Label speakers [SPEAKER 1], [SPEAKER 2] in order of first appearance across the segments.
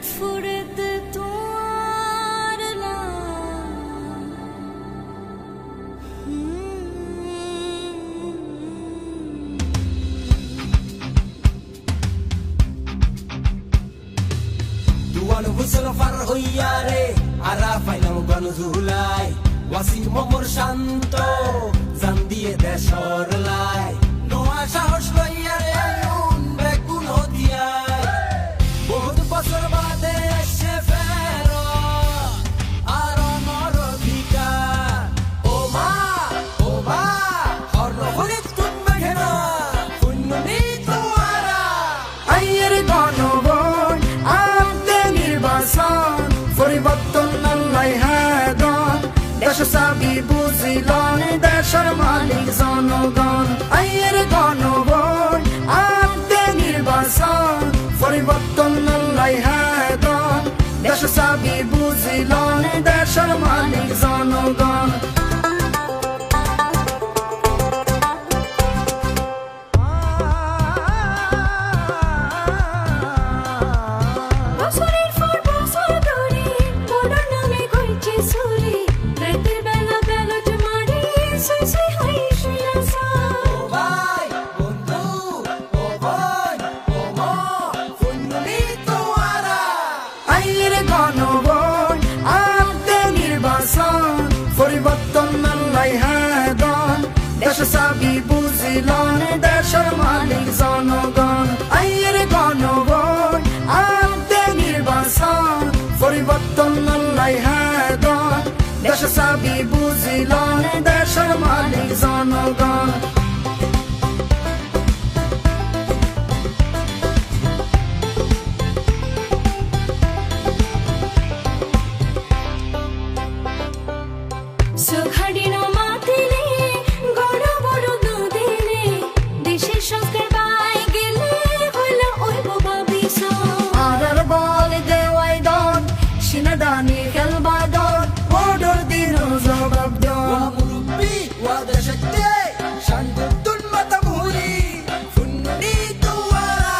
[SPEAKER 1] ফুরেতে তোমার নাম
[SPEAKER 2] দুয়ান হুসল ফার হইয়া রে আরা ফাইলাম গন ঝুলাই ওয়াসির মমর শান্ত জান দিয়ে দেশর লাই নোয়া সাহস লইয়া রে আইনুন বেগুন হদিয়াই বহুত বছর বাদে এসে ফেরো আর আমার অধিকার ও মা হর হরিত তুমি ঘেন পুণ্যনি তোমারা
[SPEAKER 3] আইয়ের গণভোট আনতে নির্বাচন পরিবর্তন আল্লাহ হাদন দেশ চাবি বুঝিলন দেশের মালিক জনগণ আইয়ের গণভোট আনতে নির্বাচন পরিবর্তন আল্লাহ হাদন দেশ চাবি বুঝিলন দেশের মালিক জনগণ
[SPEAKER 1] বছরের পর বছর ধরে মোর নামে কইছে চুরি রাতের বেলা ব্যালট মারি সুই সুই হই শুইলাসা
[SPEAKER 2] ভাই বন্ধু ও ভাই ও মা পুণ্যনি তোমারা
[SPEAKER 3] আইয়ের গণভোট আনতে নির্বাচন পরিবর্তন আল্লাহ হাদন দেশ চাবি বুঝিলন দেশের মালিক জনগণ আইয়ের গণভোট আনতে নির্বাচন পরিবর্তন আল্লাহ হাদন দেশ চাবি বুঝিলন দেশের মালিক জনগণ
[SPEAKER 1] সুখাডিন মাতিলে গড় বড় দুদিনে দেশের সংস্কার পাই গেলে হইল ওই বাবা বিশা
[SPEAKER 3] আরার বল দেওয়াই দন সিনাদানি খেলবা দন অর্ডার দিন জবাব দন
[SPEAKER 2] মুরব্বি ওয়াদা শক্তি শান্ততুন মাতা মুহুরি পুণ্যনি তোমারা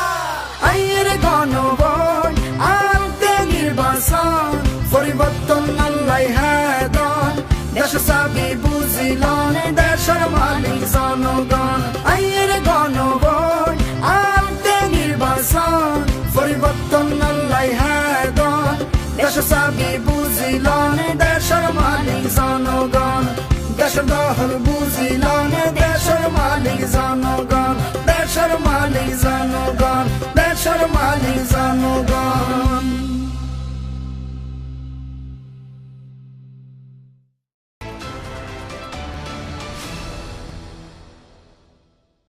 [SPEAKER 3] আইয়ের গণভোট আনতে নির্বাচন পরিবর্তন আল্লাহ হাদন দেশ চাবি বুঝিলন দেশের মালিক জনগণ আইয়ের গণভোট আনতে নির্বাচন পরিবর্তন আল্লাহ হাদন দেশ চাবি বুঝিলন দেশের মালিক জনগণ দেশের দহল বুঝিলন দেশের মালিক জনগণ দেশের মালিক জনগণ দেশের মালিক জনগণ